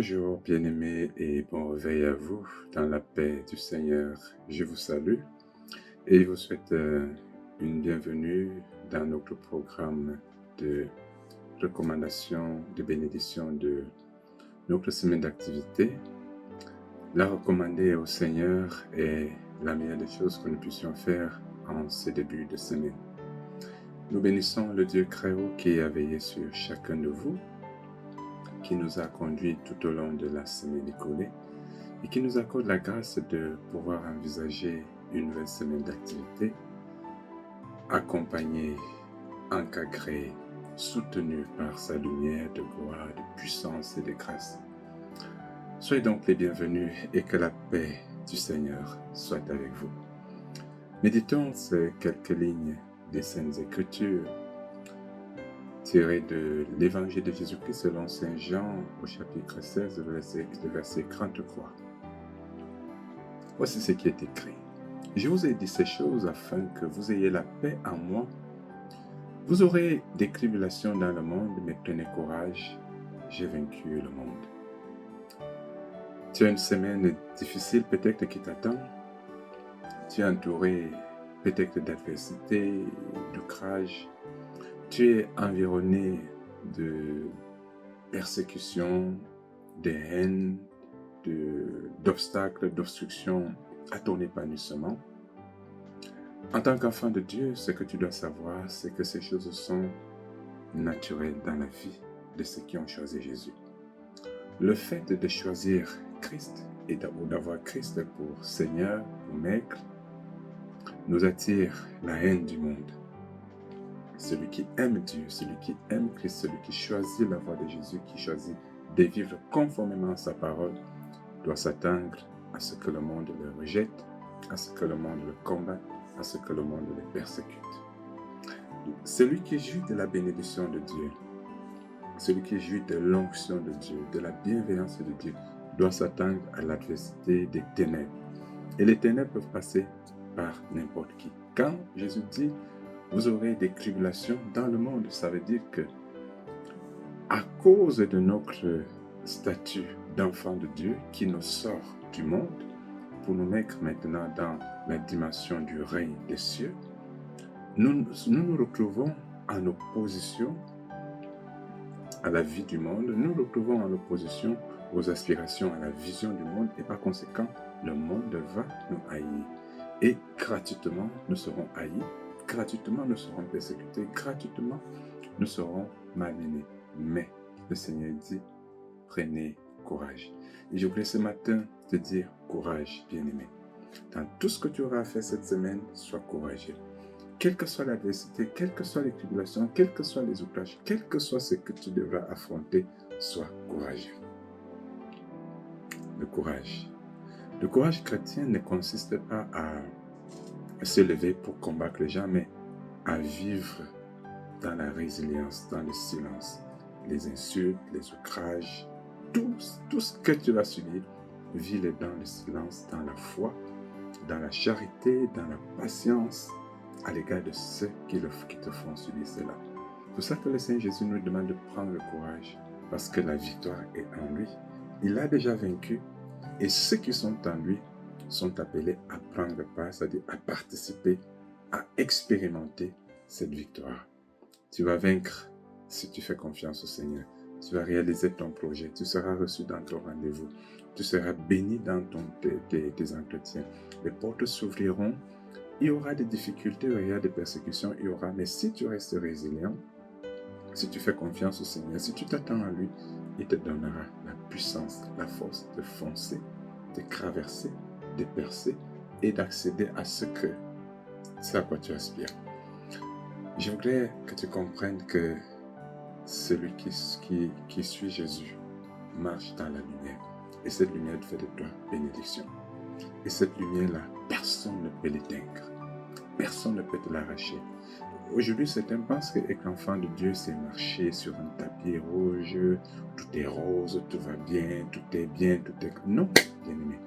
Bonjour bien-aimés et bon réveil à vous dans la paix du Seigneur. Je vous salue et vous souhaite une bienvenue dans notre programme de recommandation, de bénédiction de notre semaine d'activité. La recommander au Seigneur est la meilleure des choses que nous puissions faire en ce début de semaine. Nous bénissons le Dieu Très-Haut qui a veillé sur chacun de vous, qui nous a conduits tout au long de la semaine écoulée et qui nous accorde la grâce de pouvoir envisager une nouvelle semaine d'activité, accompagnée, encadrée, soutenue par sa lumière de gloire, de puissance et de grâce. Soyez donc les bienvenus et que la paix du Seigneur soit avec vous. Méditons ces quelques lignes des Saintes Écritures tirées de l'Évangile de Jésus-Christ selon Saint Jean au chapitre 16, le verset 33. Voici ce qui est écrit. Je vous ai dit ces choses afin que vous ayez la paix en moi. Vous aurez des tribulations dans le monde, mais prenez courage, j'ai vaincu le monde. Tu as une semaine difficile peut-être qui t'attend. Tu es entouré peut-être d'adversité, d'outrage. Tu es environné de persécutions, de haine, d'obstacles, d'obstructions à ton épanouissement. En tant qu'enfant de Dieu, ce que tu dois savoir, c'est que ces choses sont naturelles dans la vie de ceux qui ont choisi Jésus. Le fait de choisir Christ et d'avoir Christ pour Seigneur, pour Maître, nous attire la haine du monde. Celui qui aime Dieu, celui qui aime Christ, celui qui choisit la voie de Jésus, qui choisit de vivre conformément à sa parole, doit s'attendre à ce que le monde le rejette, à ce que le monde le combatte, à ce que le monde le persécute. Celui qui jouit de la bénédiction de Dieu, celui qui jouit de l'onction de Dieu, de la bienveillance de Dieu, doit s'attendre à l'adversité des ténèbres. Et les ténèbres peuvent passer par n'importe qui. Quand Jésus dit « vous aurez des tribulations dans le monde », ça veut dire que à cause de notre statut d'enfant de Dieu qui nous sort du monde pour nous mettre maintenant dans la dimension du règne des cieux, nous nous retrouvons en opposition à la vie du monde, nous nous retrouvons en opposition aux aspirations, à la vision du monde et par conséquent, le monde va nous haïr. Et gratuitement, nous serons haïs, gratuitement, nous serons persécutés, gratuitement, nous serons malmenés. Mais le Seigneur dit, prenez courage. Et je voulais ce matin te dire, courage, bien-aimé. Dans tout ce que tu auras à faire cette semaine, sois courageux. Quelle que soit l'adversité, quelles que soient les tribulations, quels que soient les outrages, quel que soit ce que tu devras affronter, sois courageux. Le courage. Le courage chrétien ne consiste pas à se lever pour combattre les gens, mais à vivre dans la résilience, dans le silence. Les insultes, les outrages, tout ce que tu vas subir, vis-le dans le silence, dans la foi, dans la charité, dans la patience, à l'égard de ceux qui te font subir cela. C'est pour ça que le Seigneur Jésus nous demande de prendre le courage, parce que la victoire est en lui. Il a déjà vaincu, et ceux qui sont en lui sont appelés à prendre part, c'est-à-dire à participer, à expérimenter cette victoire. Tu vas vaincre si tu fais confiance au Seigneur. Tu vas réaliser ton projet, tu seras reçu dans ton rendez-vous, tu seras béni dans tes entretiens. Les portes s'ouvriront, il y aura des difficultés, il y aura des persécutions, mais si tu restes résilient, si tu fais confiance au Seigneur, si tu t'attends à lui, il te donnera la puissance, la force de foncer, de traverser, de percer et d'accéder à ce à quoi tu aspires. Je voudrais que tu comprennes que celui qui suit Jésus marche dans la lumière. Et cette lumière fait de toi bénédiction. Et cette lumière-là, personne ne peut l'éteindre. Personne ne peut te l'arracher. Aujourd'hui, certains pensent qu'être enfant de Dieu, c'est marcher sur un tapis rouge, tout est rose, tout va bien, tout est bien, tout est... Non, bien-aimé.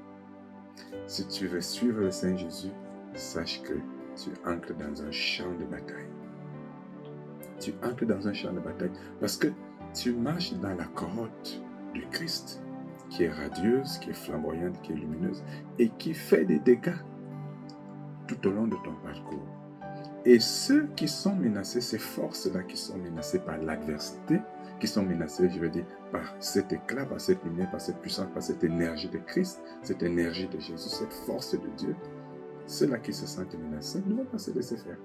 Si tu veux suivre le Seigneur Jésus, sache que tu entres dans un champ de bataille. Tu entres dans un champ de bataille parce que tu marches dans la cohorte du Christ. qui est radieuse, qui est flamboyante, qui est lumineuse et qui fait des dégâts tout au long de ton parcours. Et ceux qui sont menacés, ces forces-là qui sont menacées par l'adversité, qui sont menacées, je veux dire, par cet éclat, par cette lumière, par cette puissance, par cette énergie de Christ, cette énergie de Jésus, cette force de Dieu, ceux-là qui se sentent menacés ne vont pas se laisser faire.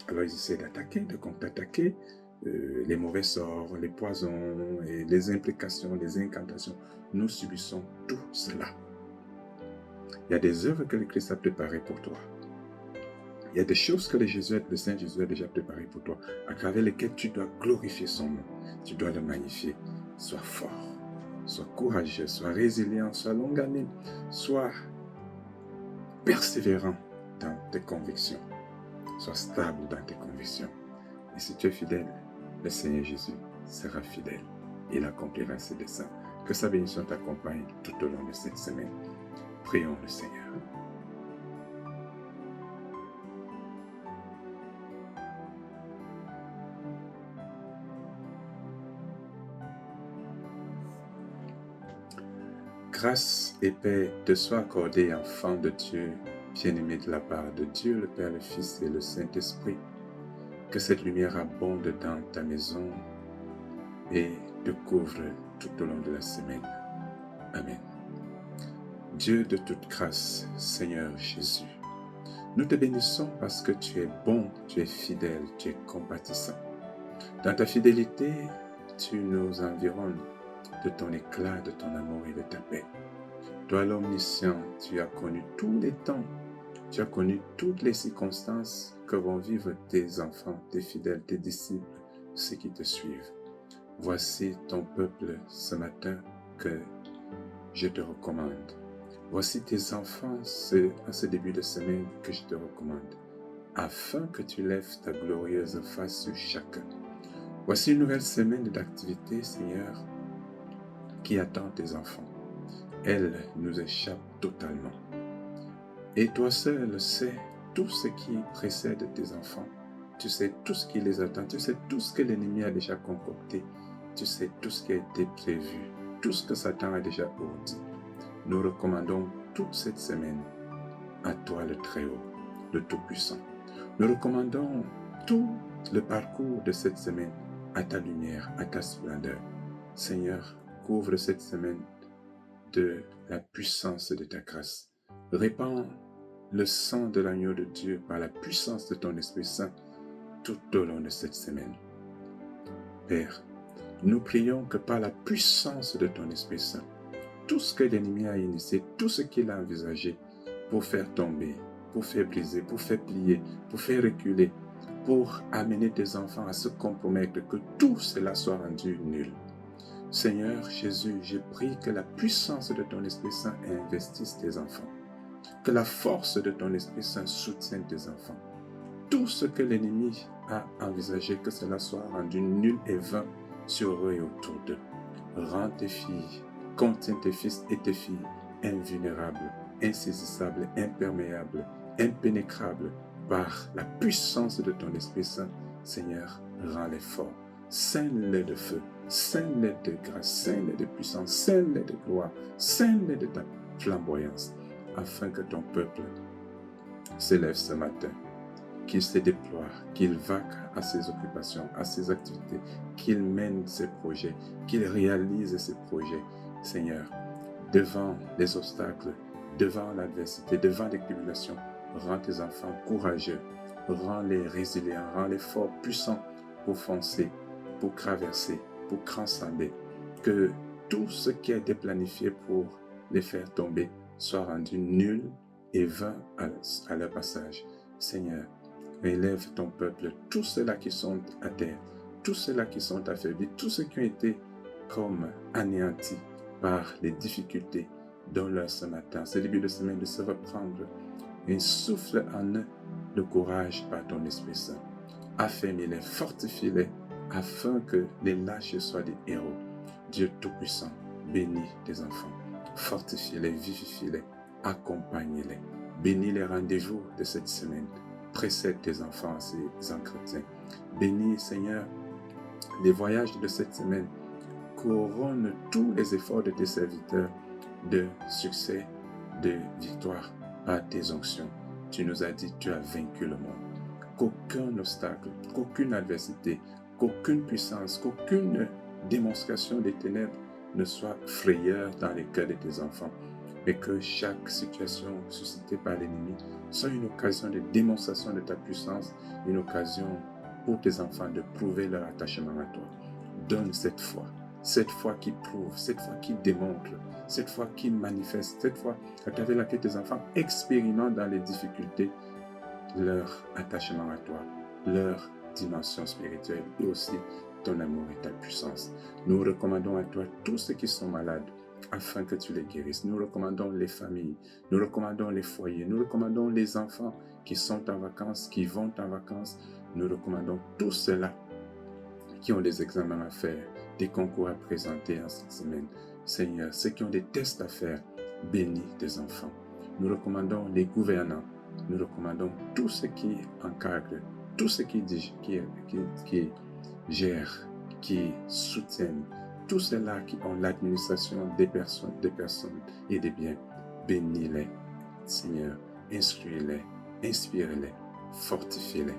Alors ils essaient d'attaquer, de contre-attaquer les mauvais sorts, les poisons, et les implications, les incantations. Nous subissons tout cela. Il y a des œuvres que le Christ a préparées pour toi. Il y a des choses que le Saint Jésus a déjà préparées pour toi, à travers lesquelles tu dois glorifier son nom. Tu dois le magnifier. Sois fort, sois courageux, sois résilient, sois longanime, sois persévérant dans tes convictions. Sois stable dans tes convictions. Et si tu es fidèle, le Seigneur Jésus sera fidèle. Il accomplira ses desseins. Que sa bénédiction t'accompagne tout au long de cette semaine. Prions le Seigneur. Grâce et paix te soient accordées, enfant de Dieu, bien-aimé de la part de Dieu, le Père, le Fils et le Saint-Esprit. Que cette lumière abonde dans ta maison et te couvre tout au long de la semaine. Amen. Dieu de toute grâce, Seigneur Jésus, nous te bénissons parce que tu es bon, tu es fidèle, tu es compatissant. Dans ta fidélité, tu nous environnes de ton éclat, de ton amour et de ta paix. Toi, l'omniscient, tu as connu tous les temps, tu as connu toutes les circonstances que vont vivre tes enfants, tes fidèles, tes disciples, ceux qui te suivent. Voici ton peuple ce matin que je te recommande. Voici tes enfants à ce début de semaine que je te recommande, afin que tu lèves ta glorieuse face sur chacun. Voici une nouvelle semaine d'activité, Seigneur, qui attend tes enfants. Elle nous échappe totalement. Et toi seul sais tout ce qui précède tes enfants. Tu sais tout ce qui les attend. Tu sais tout ce que l'ennemi a déjà concocté. Tu sais tout ce qui a été prévu. Tout ce que Satan a déjà ourdi. Nous recommandons toute cette semaine à toi le Très-Haut, le Tout-Puissant. Nous recommandons tout le parcours de cette semaine à ta lumière, à ta splendeur. Seigneur, couvre cette semaine de la puissance de ta grâce. Répands le sang de l'agneau de Dieu par la puissance de ton Esprit Saint tout au long de cette semaine. Père, nous prions que par la puissance de ton Esprit Saint, tout ce que l'ennemi a initié, tout ce qu'il a envisagé pour faire tomber, pour faire briser, pour faire plier, pour faire reculer, pour amener tes enfants à se compromettre, que tout cela soit rendu nul. Seigneur Jésus, je prie que la puissance de ton Esprit Saint investisse tes enfants. Que la force de ton Esprit Saint soutienne tes enfants. Tout ce que l'ennemi a envisagé, que cela soit rendu nul et vain sur eux et autour d'eux. Rends tes filles, contiens tes fils et tes filles invulnérables, insaisissables, imperméables, impénétrables par la puissance de ton Esprit Saint. Seigneur, rends-les forts. Scelle-les de feu, scelle-les de grâce, scelle-les de puissance, scelle-les de gloire, scelle-les de ta flamboyance, afin que ton peuple s'élève ce matin, qu'il se déploie, qu'il vaque à ses occupations, à ses activités, qu'il mène ses projets, qu'il réalise ses projets. Seigneur, devant les obstacles, devant l'adversité, devant les tribulations, rends tes enfants courageux, rends-les résilients, rends-les forts, puissants pour foncer, pour traverser, pour transcender. Que tout ce qui a été planifié pour les faire tomber soit rendu nul et vain à leur passage. Seigneur, élève ton peuple, tous ceux-là qui sont à terre, tous ceux-là qui sont affaiblis, tous ceux qui ont été comme anéantis par les difficultés, donne-leur ce matin, ce début de semaine, de se reprendre et souffle en eux le courage par ton Esprit Saint. Affermis-les, fortifie-les, afin que les lâches soient des héros. Dieu Tout-Puissant, bénis tes enfants, fortifie-les, vivifie-les, accompagne-les, bénis les rendez-vous de cette semaine, précède tes enfants à ces entretiens. Bénis, Seigneur, les voyages de cette semaine, couronne tous les efforts de tes serviteurs de succès, de victoire par tes onctions. Tu nous as dit, tu as vaincu le monde. Qu'aucun obstacle, qu'aucune adversité, qu'aucune puissance, qu'aucune démonstration des ténèbres ne soit frayeur dans les cœurs de tes enfants, mais que chaque situation suscitée par l'ennemi soit une occasion de démonstration de ta puissance, une occasion pour tes enfants de prouver leur attachement à toi. Donne cette foi qui prouve, cette foi qui démontre, cette foi qui manifeste, cette foi à travers laquelle tes enfants expérimentent dans les difficultés leur attachement à toi, leur dimension spirituelle et aussi ton amour et ta puissance. Nous recommandons à toi tous ceux qui sont malades afin que tu les guérisses. Nous recommandons les familles, nous recommandons les foyers, nous recommandons les enfants qui sont en vacances, qui vont en vacances. Nous recommandons tous ceux-là qui ont des examens à faire, des concours à présenter en cette semaine. Seigneur, ceux qui ont des tests à faire, bénis tes enfants. Nous recommandons les gouvernants, nous recommandons tous ceux qui encadrent, tous ceux qui gèrent, qui soutiennent, tous ceux-là qui ont l'administration des personnes et des biens. Bénis-les, Seigneur, instruis-les, inspire-les, fortifie-les,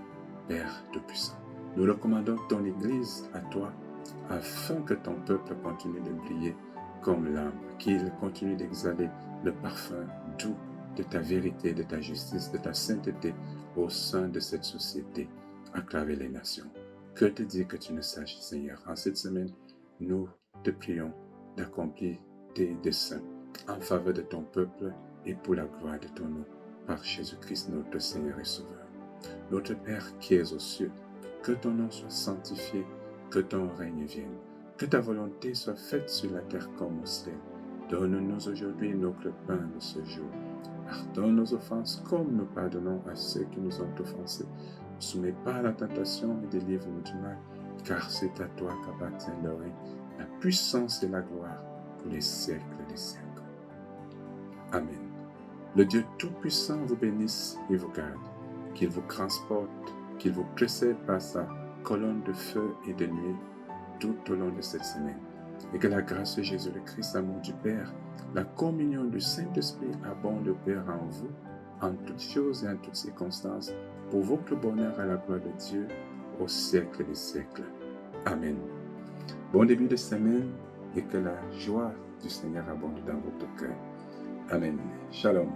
Père Tout-Puissant. Nous recommandons ton Église à toi, afin que ton peuple continue de briller comme l'âme, qu'il continue d'exhaler le parfum doux de ta vérité, de ta justice, de ta sainteté au sein de cette société, à travers les nations. Que te dire que tu ne saches, Seigneur. En cette semaine, nous te prions d'accomplir tes desseins en faveur de ton peuple et pour la gloire de ton nom, par Jésus-Christ, notre Seigneur et Sauveur. Notre Père qui es aux cieux, que ton nom soit sanctifié, que ton règne vienne, que ta volonté soit faite sur la terre comme au ciel. Donne-nous aujourd'hui notre pain de ce jour. Pardonne nos offenses comme nous pardonnons à ceux qui nous ont offensés. Ne soumets pas à la tentation et délivre-nous du mal, car c'est à toi qu'appartient le règne, la puissance et la gloire pour les siècles des siècles. Amen. Le Dieu Tout-Puissant vous bénisse et vous garde, qu'il vous transporte, qu'il vous précède par sa colonne de feu et de nuit tout au long de cette semaine. Et que la grâce de Jésus le Christ, l'amour du Père, la communion du Saint-Esprit abonde au Père en vous, en toutes choses et en toutes circonstances, pour votre bonheur à la gloire de Dieu, au siècle des siècles. Amen. Bon début de semaine et que la joie du Seigneur abonde dans votre cœur. Amen. Shalom.